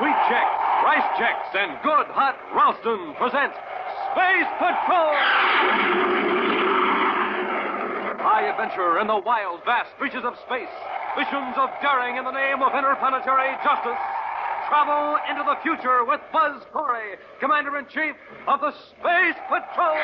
sweet checks, rice checks, and good hot Ralston present Space Patrol! High adventure in the wild, vast reaches of space. Missions of daring in the name of interplanetary justice. Travel into the future with Buzz Corry, Commander-in-Chief of the Space Patrol.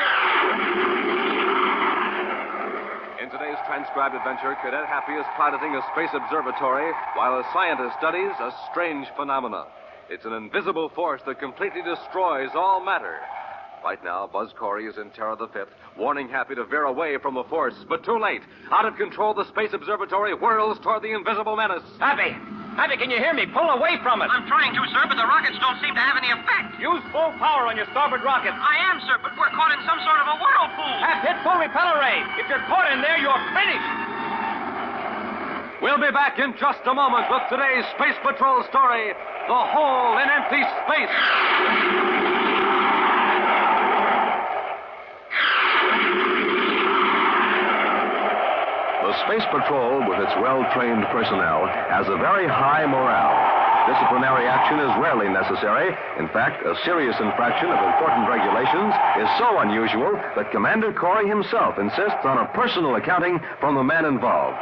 In today's transcribed adventure, Cadet Happy is piloting a space observatory while a scientist studies a strange phenomena. It's an invisible force that completely destroys all matter. Right now, Buzz Corry is in Terra the Fifth, warning Happy to veer away from the force. But too late. Out of control, the space observatory whirls toward the invisible menace. Happy, can you hear me? Pull away from it. I'm trying to, sir, but the rockets don't seem to have any effect. Use full power on your starboard rocket. I am, sir, but we're caught in some sort of a whirlpool. Have hit full repeller ray. If you're caught in there, you're finished. We'll be back in just a moment with today's Space Patrol story, The Hole in Empty Space. The Space Patrol, with its well-trained personnel, has a very high morale. Disciplinary action is rarely necessary. In fact, a serious infraction of important regulations is so unusual that Commander Corry himself insists on a personal accounting from the men involved.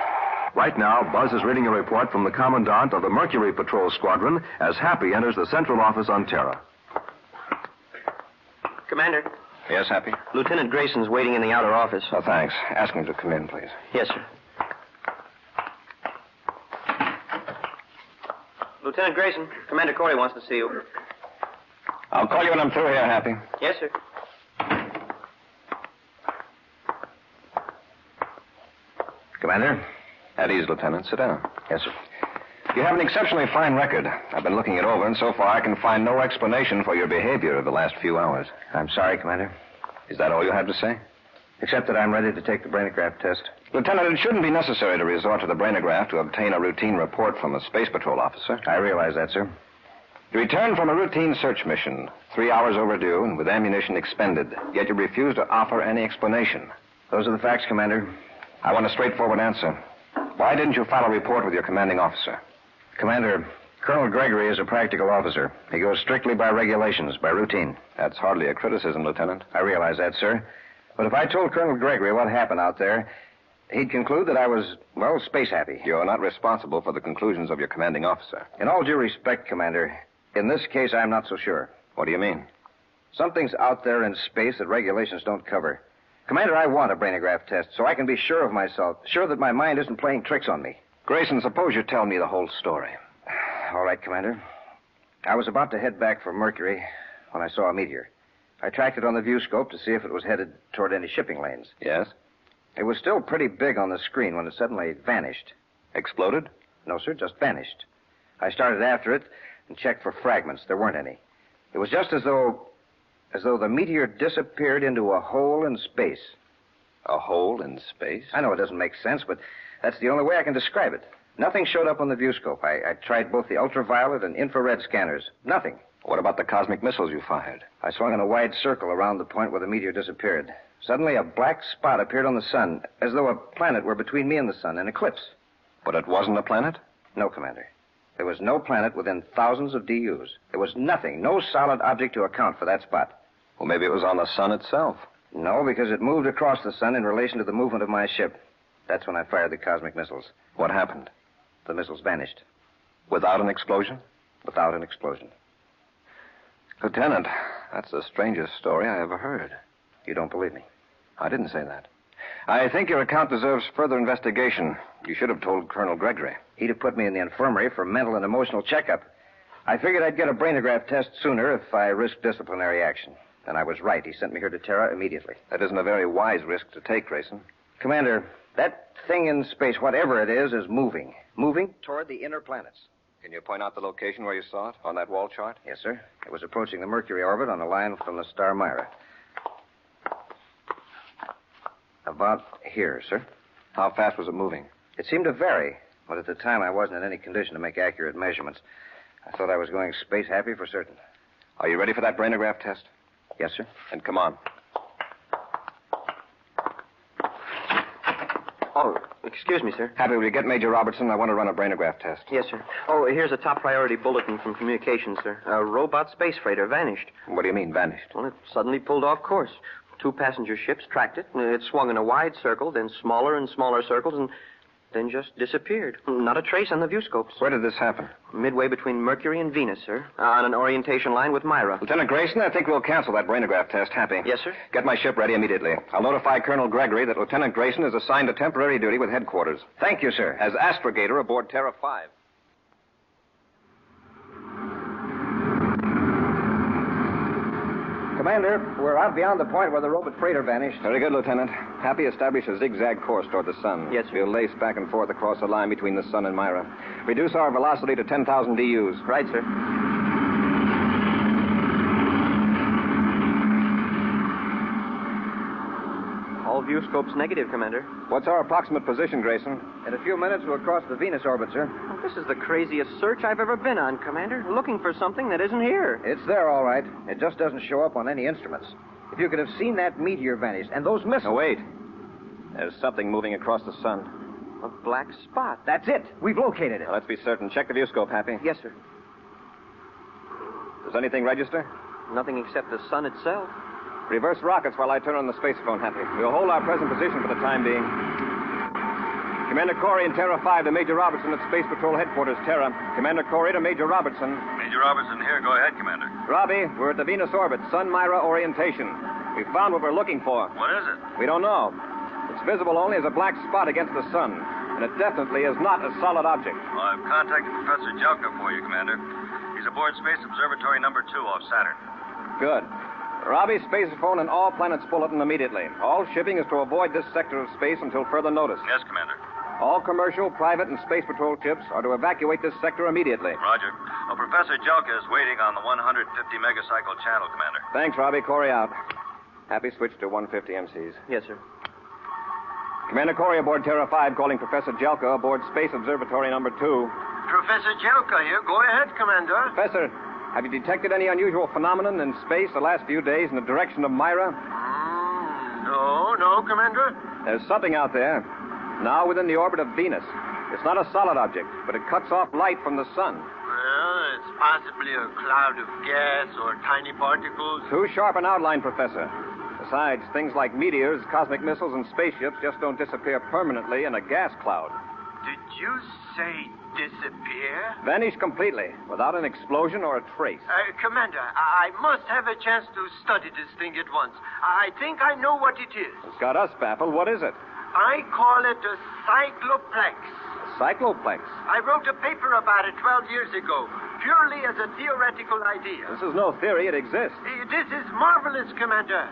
Right now, Buzz is reading a report from the Commandant of the Mercury Patrol Squadron as Happy enters the central office on Terra. Commander. Yes, Happy? Lieutenant Grayson's waiting in the outer office. Oh, thanks. Ask him to come in, please. Yes, sir. Lieutenant Grayson, Commander Corry wants to see you. I'll call you when I'm through here, Happy. Yes, sir. Commander? At ease, Lieutenant. Sit down. Yes, sir. You have an exceptionally fine record. I've been looking it over, and so far I can find no explanation for your behavior of the last few hours. I'm sorry, Commander. Is that all you have to say? Except that I'm ready to take the brainograph test. Lieutenant, it shouldn't be necessary to resort to the brainograph to obtain a routine report from a Space Patrol officer. I realize that, sir. You returned from a routine search mission, 3 hours overdue and with ammunition expended, yet you refused to offer any explanation. Those are the facts, Commander. I want a straightforward answer. Why didn't you file a report with your commanding officer? Commander, Colonel Gregory is a practical officer. He goes strictly by regulations, by routine. That's hardly a criticism, Lieutenant. I realize that, sir. But if I told Colonel Gregory what happened out there, he'd conclude that I was, well, space happy. You're not responsible for the conclusions of your commanding officer. In all due respect, Commander, in this case, I'm not so sure. What do you mean? Something's out there in space that regulations don't cover. Commander, I want a brainograph test so I can be sure of myself, sure that my mind isn't playing tricks on me. Grayson, suppose you tell me the whole story. All right, Commander. I was about to head back for Mercury when I saw a meteor. I tracked it on the viewscope to see if it was headed toward any shipping lanes. Yes? It was still pretty big on the screen when it suddenly vanished. Exploded? No, sir, just vanished. I started after it and checked for fragments. There weren't any. It was just as though the meteor disappeared into a hole in space. A hole in space? I know it doesn't make sense, but that's the only way I can describe it. Nothing showed up on the viewscope. I tried both the ultraviolet and infrared scanners. Nothing. What about the cosmic missiles you fired? I swung in a wide circle around the point where the meteor disappeared. Suddenly, a black spot appeared on the sun, as though a planet were between me and the sun, an eclipse. But it wasn't a planet? No, Commander. There was no planet within thousands of DUs. There was nothing, no solid object to account for that spot. Well, maybe it was on the sun itself. No, because it moved across the sun in relation to the movement of my ship. That's when I fired the cosmic missiles. What happened? The missiles vanished. Without an explosion? Without an explosion. Lieutenant, that's the strangest story I ever heard. You don't believe me? I didn't say that. I think your account deserves further investigation. You should have told Colonel Gregory. He'd have put me in the infirmary for mental and emotional checkup. I figured I'd get a brainograph test sooner if I risked disciplinary action. And I was right. He sent me here to Terra immediately. That isn't a very wise risk to take, Grayson. Commander, that thing in space, whatever it is moving. Moving toward the inner planets. Can you point out the location where you saw it on that wall chart? Yes, sir. It was approaching the Mercury orbit on a line from the star Myra. About here, sir. How fast was it moving? It seemed to vary, but at the time I wasn't in any condition to make accurate measurements. I thought I was going space happy for certain. Are you ready for that brainograph test? Yes, sir. Then come on. Oh, Excuse me, sir. Happy, will you get Major Robertson? I want to run a brainograph test. Yes, sir. Oh, here's a top priority bulletin from communications, sir. A robot space freighter vanished. What do you mean, vanished? Well, it suddenly pulled off course. 2 passenger ships tracked it. It swung in a wide circle, then smaller and smaller circles, and then just disappeared. Not a trace on the viewscopes. Where did this happen? Midway between Mercury and Venus, sir. On an orientation line with Myra. Lieutenant Grayson, I think we'll cancel that brainograph test. Happy. Yes, sir. Get my ship ready immediately. I'll notify Colonel Gregory that Lieutenant Grayson is assigned to temporary duty with headquarters. Thank you, sir. As astrogator aboard Terra 5. Commander, we're out beyond the point where the robot freighter vanished. Very good, Lieutenant. Happy, establish a zigzag course toward the sun. Yes, sir. We'll lace back and forth across the line between the sun and Myra. Reduce our velocity to 10,000 DUs. Right, sir. All viewscopes negative, Commander. What's our approximate position, Grayson? In a few minutes, we'll cross the Venus orbit, sir. Well, this is the craziest search I've ever been on, Commander. Looking for something that isn't here. It's there, all right. It just doesn't show up on any instruments. If you could have seen that meteor vanish and those missiles... Oh, wait. There's something moving across the sun. A black spot. That's it. We've located it. Now, let's be certain. Check the viewscope, Happy. Yes, sir. Does anything register? Nothing except the sun itself. Reverse rockets while I turn on the spacephone, Happy. We'll hold our present position for the time being. Commander Corry and Terra 5 to Major Robertson at Space Patrol Headquarters, Terra. Commander Corry to Major Robertson. Major Robertson here. Go ahead, Commander. Robbie, we're at the Venus orbit, Sun-Myra orientation. We've found what we're looking for. What is it? We don't know. It's visible only as a black spot against the sun, and it definitely is not a solid object. Well, I've contacted Professor Jelka for you, Commander. He's aboard Space Observatory number 2 off Saturn. Good. Robbie, spacephone and all planets bulletin immediately. All shipping is to avoid this sector of space until further notice. Yes, Commander. All commercial, private, and space patrol ships are to evacuate this sector immediately. Roger. Well, Professor Jelka is waiting on the 150 megacycle channel, Commander. Thanks, Robbie. Corey out. Happy switch to 150 MCs. Yes, sir. Commander Corey aboard Terra 5 calling Professor Jelka aboard Space Observatory number 2. Professor Jelka here. Go ahead, Commander. Professor, have you detected any unusual phenomenon in space the last few days in the direction of Myra? No, Commander. There's something out there, now within the orbit of Venus. It's not a solid object, but it cuts off light from the sun. Well, it's possibly a cloud of gas or tiny particles. Too sharp an outline, Professor. Besides, things like meteors, cosmic missiles, and spaceships just don't disappear permanently in a gas cloud. Did you say disappear? Vanish completely, without an explosion or a trace. Commander, I must have a chance to study this thing at once. I think I know what it is. It's got us baffled. What is it? I call it a cycloplex. Cycloplex. I wrote a paper about it 12 years ago, purely as a theoretical idea. This is no theory. It exists. This is marvelous, Commander.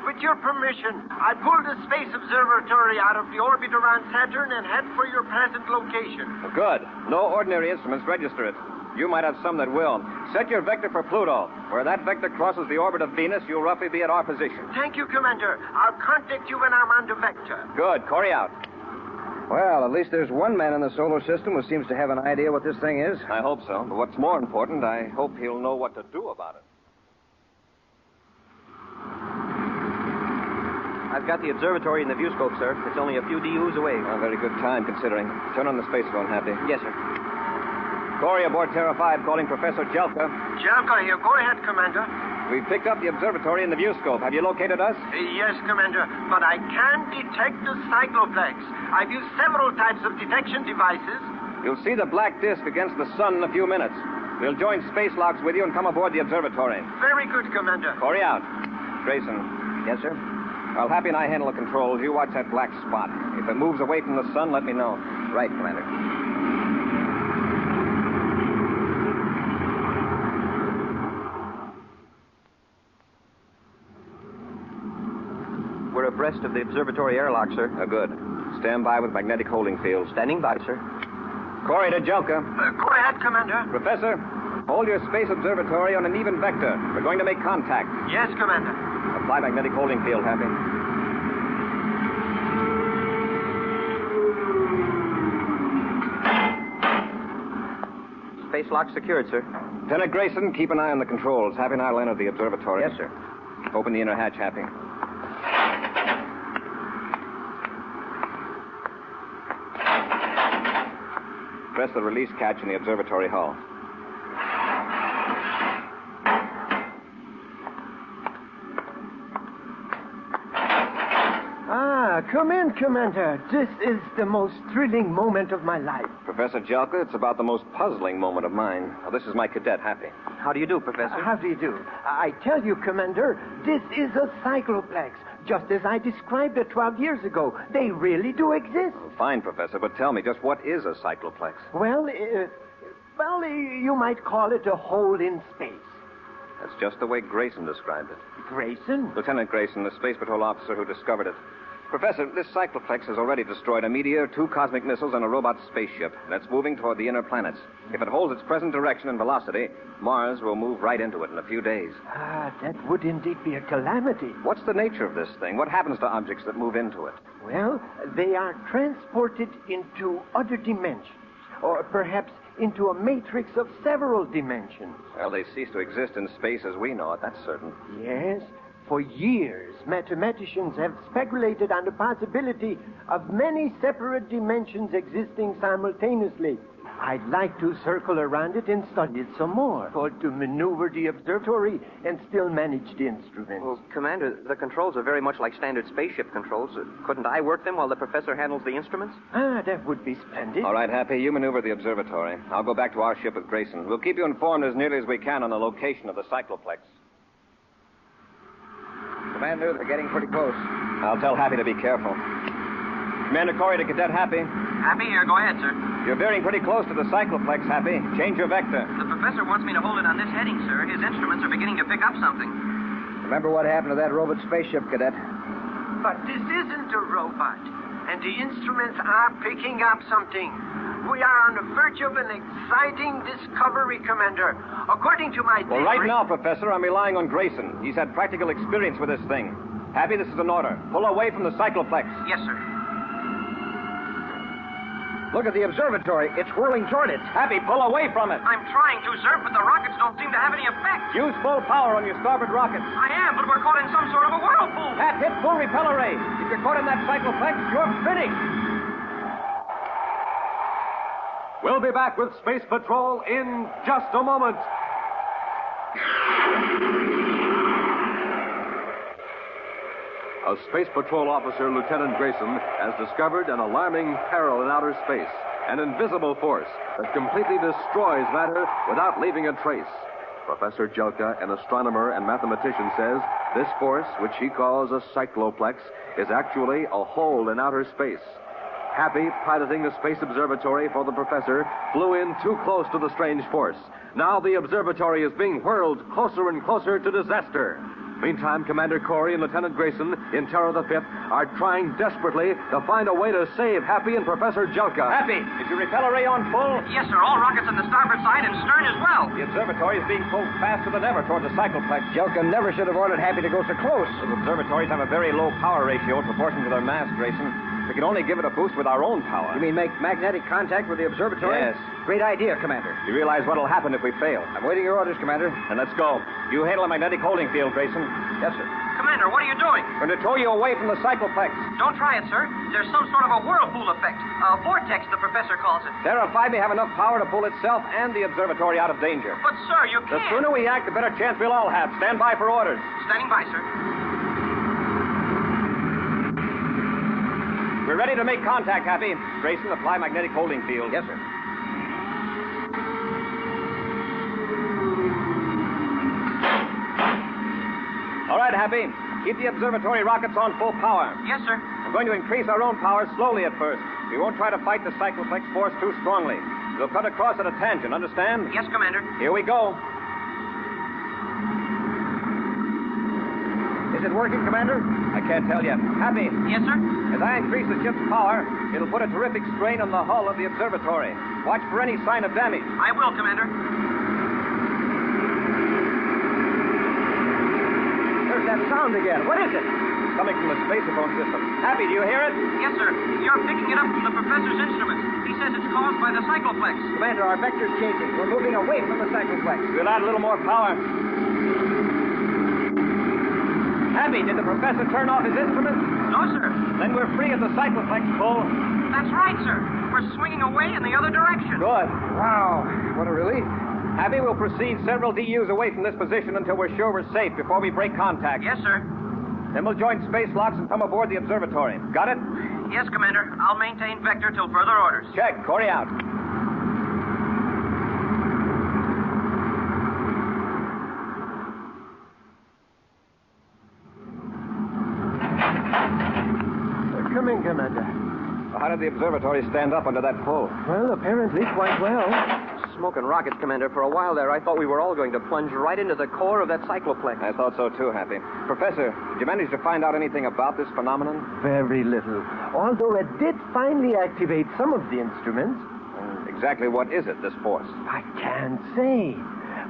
With your permission, I pulled the Space Observatory out of the orbit around Saturn and head for your present location. Good. No ordinary instruments register it. You might have some that will. Set your vector for Pluto. Where that vector crosses the orbit of Venus, you'll roughly be at our position. Thank you, Commander. I'll contact you when I'm on the vector. Good. Corey out. Well, at least there's one man in the solar system who seems to have an idea what this thing is. I hope so. But what's more important, I hope he'll know what to do about it. I've got the observatory in the viewscope, sir. It's only a few DUs away. A very good time, considering. Turn on the spacephone, Happy. Yes, sir. Corey aboard Terra 5 calling Professor Jelka. Jelka here. Go ahead, Commander. We've picked up the observatory in the viewscope. Have you located us? Yes, Commander, but I can't detect the cycloplex. I've used several types of detection devices. You'll see the black disk against the sun in a few minutes. We'll join space locks with you and come aboard the observatory. Very good, Commander. Corey out. Grayson. Yes, sir? While Happy and I handle the controls, you watch that black spot. If it moves away from the sun, let me know. Right, Commander. We're abreast of the observatory airlock, sir. Good. Stand by with magnetic holding fields. Standing by, sir. Corey to Jelka. Go ahead, Commander. Professor, hold your space observatory on an even vector. We're going to make contact. Yes, Commander. Apply magnetic holding field, Happy. Space lock secured, sir. Lieutenant Grayson, keep an eye on the controls. Happy and I'll enter the observatory. Yes, sir. Open the inner hatch, Happy. Press the release catch in the observatory hull. Come in, Commander. This is the most thrilling moment of my life. Professor Jelka, it's about the most puzzling moment of mine. Now, this is my cadet, Happy. How do you do, Professor? How do you do? I tell you, Commander, this is a cycloplex, just as I described it 12 years ago. They really do exist. Well, fine, Professor, but tell me, just what is a cycloplex? Well, you might call it a hole in space. That's just the way Grayson described it. Grayson? Lieutenant Grayson, the Space Patrol officer who discovered it. Professor, this cycloplex has already destroyed a meteor, 2 cosmic missiles, and a robot spaceship. And it's moving toward the inner planets. If it holds its present direction and velocity, Mars will move right into it in a few days. That would indeed be a calamity. What's the nature of this thing? What happens to objects that move into it? Well, they are transported into other dimensions, or perhaps into a matrix of several dimensions. Well, they cease to exist in space as we know it, that's certain. Yes. For years, mathematicians have speculated on the possibility of many separate dimensions existing simultaneously. I'd like to circle around it and study it some more, or to maneuver the observatory and still manage the instruments. Well, Commander, the controls are very much like standard spaceship controls. Couldn't I work them while the professor handles the instruments? That would be splendid. All right, Happy, you maneuver the observatory. I'll go back to our ship with Grayson. We'll keep you informed as nearly as we can on the location of the cycloplex. Commander, they're getting pretty close. I'll tell Happy to be careful. Commander Corry to Cadet Happy. Happy here. Go ahead, sir. You're veering pretty close to the cycloplex, Happy. Change your vector. The professor wants me to hold it on this heading, sir. His instruments are beginning to pick up something. Remember what happened to that robot spaceship, Cadet? But this isn't a robot, and the instruments are picking up something. We are on the verge of an exciting discovery, Commander. According to my Well, right now, Professor, I'm relying on Grayson. He's had practical experience with this thing. Happy, this is an order. Pull away from the cycloplex. Yes, sir. Look at the observatory. It's whirling toward it. Happy, pull away from it. I'm trying to, sir, but the rockets don't seem to have any effect. Use full power on your starboard rockets. I am, but we're caught in some sort of a whirlpool. Pat, hit full repeller ray. If you're caught in that cycloplex, you're finished. We'll be back with Space Patrol in just a moment. A Space Patrol officer, Lieutenant Grayson, has discovered an alarming peril in outer space, an invisible force that completely destroys matter without leaving a trace. Professor Jelka, an astronomer and mathematician, says this force, which he calls a cycloplex, is actually a hole in outer space. Happy, piloting the space observatory for the professor, flew in too close to the strange force. Now the observatory is being whirled closer and closer to disaster. Meantime, Commander Corry and Lieutenant Grayson in Terror the Fifth are trying desperately to find a way to save Happy and Professor Jelka. Happy, is your repeller ray on full? Yes, sir. All rockets on the starboard side and stern as well. The observatory is being pulled faster than ever toward the cycloplex. Jelka never should have ordered Happy to go so close. Those observatories have a very low power ratio in proportion to their mass, Grayson. We can only give it a boost with our own power. You mean make magnetic contact with the observatory? Yes. Great idea, Commander. You realize what'll happen if we fail? I'm waiting your orders, Commander. Then let's go. You handle a magnetic holding field, Grayson. Yes, sir. Commander, what are you doing? Going to tow you away from the cycloplex. Don't try it, sir. There's some sort of a whirlpool effect. A vortex, the professor calls it. Verify may have enough power to pull itself and the observatory out of danger. But, sir, you The can't. sooner we act, the better chance we'll all have. Stand by for orders. Standing by, sir. We're ready to make contact, Happy. Grayson, apply magnetic holding field. Yes, sir. All right, Happy. Keep the observatory rockets on full power. Yes, sir. We're going to increase our own power slowly at first. We won't try to fight the cycloplex force too strongly. We'll cut across at a tangent, understand? Yes, Commander. Here we go. Is it working, Commander? I can't tell yet. Happy, Yes, sir. as I increase the ship's power, it'll put a terrific strain on the hull of the observatory. Watch for any sign of damage. I will, Commander. There's that sound again. What is it? It's coming from the spaceophone system. Happy, do you hear it? Yes, sir. You're picking it up from the professor's instruments. He says it's caused by the cycloplex. Commander, our vector's changing. We're moving away from the cycloplex. We'll add a little more power. Happy, did the professor turn off his instruments? No, sir. Then we're free of the cycloplex pull. That's right, sir. We're swinging away in the other direction. Good. Wow. What a relief. Happy, we'll proceed several DUs away from this position until we're sure we're safe before we break contact. Yes, sir. Then we'll join space locks and come aboard the observatory. Got it? Yes, Commander. I'll maintain vector till further orders. Check. Corry out. Come in, Commander. How did the observatory stand up under that pull? Well, apparently quite well. Smoking rockets, Commander. For a while there, I thought we were all going to plunge right into the core of that cycloplex. I thought so too, Happy. Professor, did you manage to find out anything about this phenomenon? Very little. Although it did finally activate some of the instruments. Exactly what is it, this force? I can't say.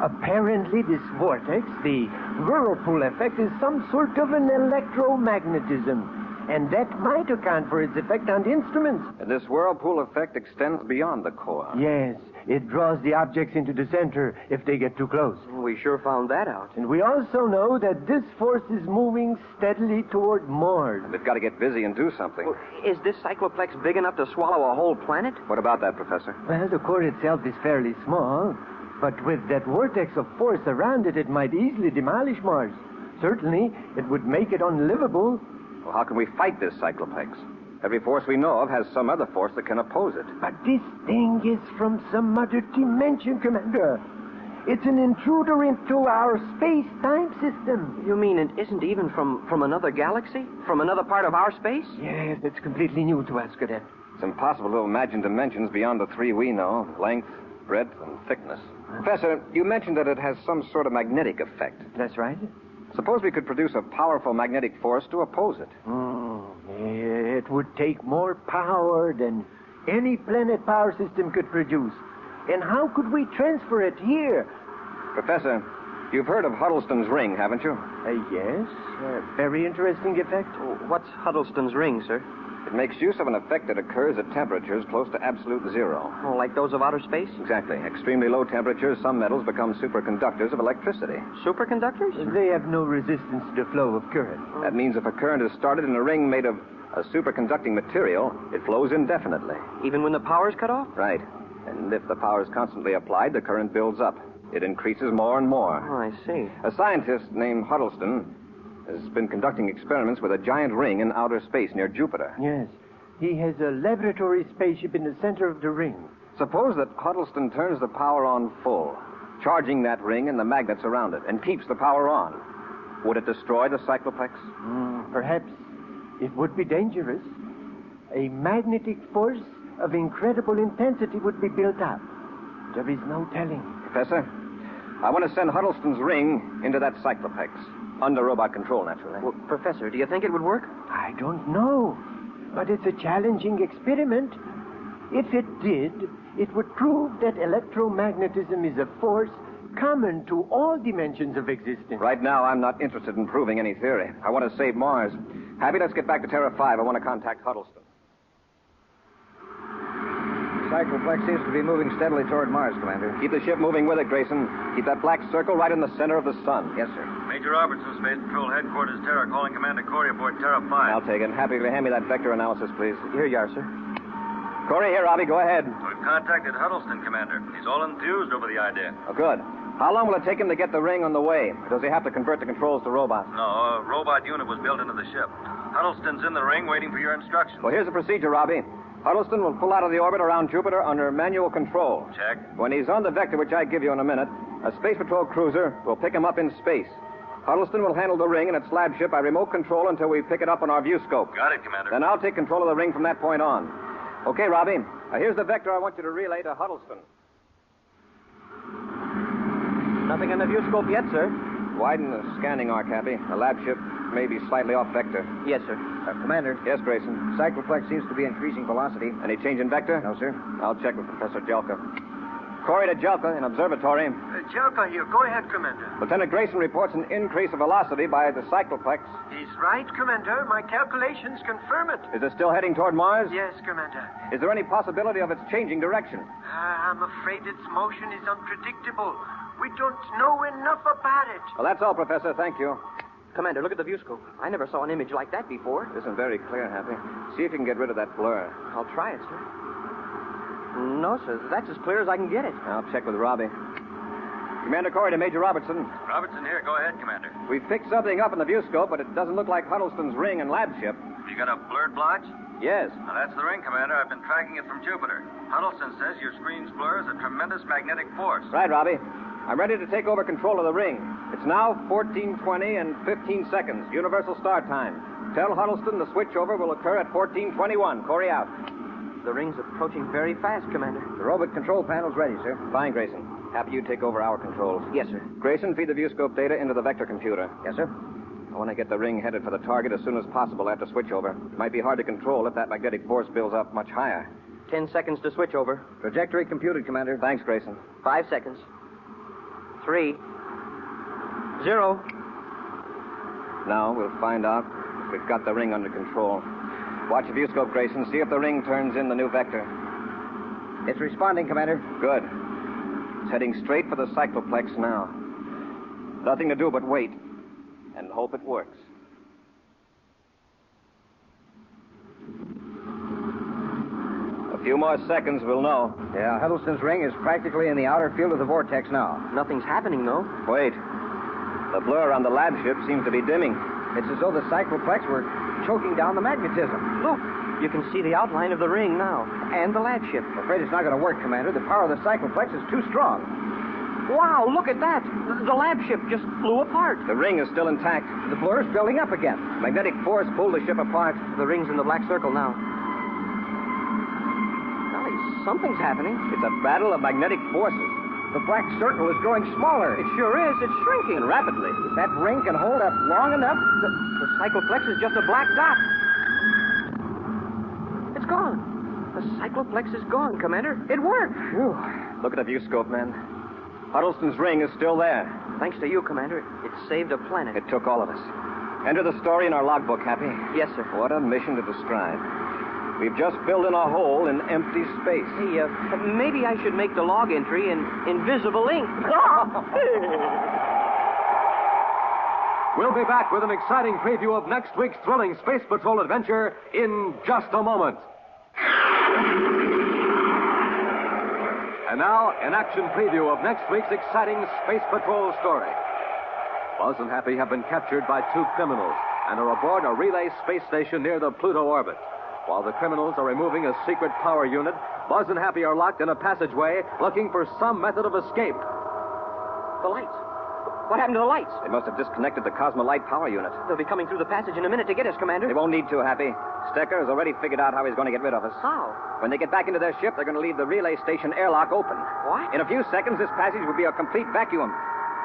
Apparently, this vortex, the whirlpool effect, is some sort of an electromagnetism. And that might account for its effect on the instruments. And this whirlpool effect extends beyond the core. Yes, it draws the objects into the center if they get too close. We sure found that out. And we also know that this force is moving steadily toward Mars. They've got to get busy and do something. Well, is this cycloplex big enough to swallow a whole planet? What about that, Professor? Well, the core itself is fairly small, but with that vortex of force around it, it might easily demolish Mars. Certainly, it would make it unlivable. Well, how can we fight this cycloplex? Every force we know of has some other force that can oppose it. But this thing is from some other dimension, Commander. It's an intruder into our space-time system. You mean it isn't even from another galaxy? From another part of our space? Yes, it's completely new to us, Cadet. It's impossible to imagine dimensions beyond the three we know: length, breadth, and thickness. Professor, you mentioned that it has some sort of magnetic effect. That's right. Suppose we could produce a powerful magnetic force to oppose it. It would take more power than any planet power system could produce. And how could we transfer it here? Professor, you've heard of Huddleston's ring, haven't you? Yes. Very interesting effect. What's Huddleston's ring, sir? It makes use of an effect that occurs at temperatures close to absolute zero. Oh, like those of outer space? Exactly. Extremely low temperatures, some metals become superconductors of electricity. Superconductors? They have no resistance to the flow of current. That means if a current is started in a ring made of a superconducting material, it flows indefinitely. Even when the power's cut off? Right. And if the power is constantly applied, the current builds up. It increases more and more. Oh, I see. A scientist named Huddleston has been conducting experiments with a giant ring in outer space near Jupiter. Yes. He has a laboratory spaceship in the center of the ring. Suppose that Huddleston turns the power on full, charging that ring and the magnets around it, and keeps the power on. Would it destroy the cycloplex? Perhaps it would be dangerous. A magnetic force of incredible intensity would be built up. There is no telling. Professor, I want to send Huddleston's ring into that cycloplex. Under robot control, naturally. Well, Professor, do you think it would work? I don't know. But it's a challenging experiment. If it did, it would prove that electromagnetism is a force common to all dimensions of existence. Right now, I'm not interested in proving any theory. I want to save Mars. Happy, let's get back to Terra 5. I want to contact Huddleston. Cycloplex seems to be moving steadily toward Mars, Commander. Keep the ship moving with it, Grayson. Keep that black circle right in the center of the sun. Yes, sir. Major Robertson, Space Patrol Headquarters, Terra, calling Commander Corry aboard Terra 5. I'll take it. Happy, will you hand me that vector analysis, please? Here you are, sir. Corry, here, Robbie. Go ahead. We've contacted Huddleston, Commander. He's all enthused over the idea. Oh, good. How long will it take him to get the ring on the way? Or does he have to convert the controls to robots? No, a robot unit was built into the ship. Huddleston's in the ring waiting for your instructions. Well, here's the procedure, Robbie. Huddleston will pull out of the orbit around Jupiter under manual control. Check. When he's on the vector, which I give you in a minute, a Space Patrol cruiser will pick him up in space. Huddleston will handle the ring and its lab ship by remote control until we pick it up on our view scope. Got it, Commander. Then I'll take control of the ring from that point on. Okay, Robbie. Here's the vector I want you to relay to Huddleston. Nothing on the view scope yet, sir. Widen the scanning arc, Happy. The lab ship may be slightly off vector. Yes, sir. Commander. Yes, Grayson. Cycloplex seems to be increasing velocity. Any change in vector? No, sir. I'll check with Professor Jelka. Corry to Jelka in observatory. Jelka here. Go ahead, Commander. Lieutenant Grayson reports an increase of velocity by the cycloplex. He's right, Commander. My calculations confirm it. Is it still heading toward Mars? Yes, Commander. Is there any possibility of its changing direction? I'm afraid its motion is unpredictable. We don't know enough about it. Well, that's all, Professor. Thank you. Commander, look at the viewscope. I never saw an image like that before. It isn't very clear, Happy. See if you can get rid of that blur. I'll try it, sir. No, sir. That's as clear as I can get it. I'll check with Robbie. Commander Corry to Major Robertson. Robertson here. Go ahead, Commander. We fixed something up in the viewscope, but it doesn't look like Huddleston's ring and lab ship. You got a blurred blotch? Yes. Now, that's the ring, Commander. I've been tracking it from Jupiter. Huddleston says your screen's blur is a tremendous magnetic force. Right, Robbie. I'm ready to take over control of the ring. It's now 14:20 and 15 seconds, universal start time. Tell Huddleston the switchover will occur at 14:21. Corry out. The ring's approaching very fast, Commander. The robot control panel's ready, sir. Fine, Grayson. Happy you take over our controls. Yes, sir. Grayson, feed the viewscope data into the vector computer. Yes, sir. I want to get the ring headed for the target as soon as possible after switchover. It might be hard to control if that magnetic force builds up much higher. 10 seconds to switch over. Trajectory computed, Commander. Thanks, Grayson. 5 seconds. 3, 0. Now we'll find out if we've got the ring under control. Watch the viewscope, Grayson. See if the ring turns in the new vector. It's responding, Commander. Good. It's heading straight for the cycloplex now. Nothing to do but wait and hope it works. A few more seconds, we'll know. Yeah, Huddleston's ring is practically in the outer field of the vortex now. Nothing's happening, though. Wait. The blur on the lab ship seems to be dimming. It's as though the cycloplex were choking down the magnetism. Look, you can see the outline of the ring now, and the lab ship. I'm afraid it's not going to work, Commander. The power of the cycloplex is too strong. Wow, look at that. The lab ship just flew apart. The ring is still intact. The blur's building up again. Magnetic force pulled the ship apart. The ring's in the black circle now. Golly, something's happening. It's a battle of magnetic forces. The black circle is growing smaller. It sure is. It's shrinking. And rapidly. If that ring can hold up long enough... The cycloplex is just a black dot. It's gone. The cycloplex is gone, Commander. It worked. Whew. Look at the viewscope, man. Huddleston's ring is still there. Thanks to you, Commander. It saved a planet. It took all of us. Enter the story in our logbook, Happy. Yes, sir. What a mission to describe. We've just filled in a hole in empty space. Hey, maybe I should make the log entry in invisible ink. We'll be back with an exciting preview of next week's thrilling Space Patrol adventure in just a moment. And now, an action preview of next week's exciting Space Patrol story. Buzz and Happy have been captured by two criminals and are aboard a relay space station near the Pluto orbit. While the criminals are removing a secret power unit, Buzz and Happy are locked in a passageway looking for some method of escape. The lights. What happened to the lights? They must have disconnected the Cosmolite power unit. They'll be coming through the passage in a minute to get us, Commander. They won't need to, Happy. Stecker has already figured out how he's going to get rid of us. How? When they get back into their ship, they're going to leave the relay station airlock open. What? In a few seconds, this passage will be a complete vacuum.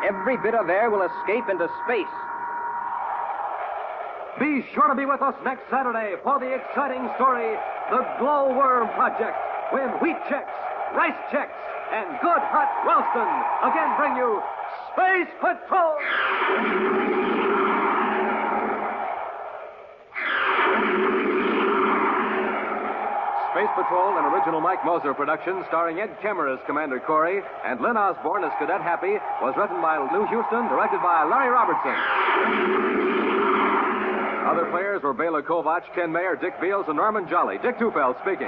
Every bit of air will escape into space. Be sure to be with us next Saturday for the exciting story, The Glowworm Project, when Wheat Chex, Rice Chex, and Good Hot Ralston again bring you Space Patrol! Space Patrol, an original Mike Moser production starring Ed Kemmer as Commander Corry and Lynn Osborne as Cadet Happy, was written by Lou Houston, directed by Larry Robertson. Other players were Bela Kovac, Ken Mayer, Dick Beals, and Norman Jolly. Dick Tufeld speaking.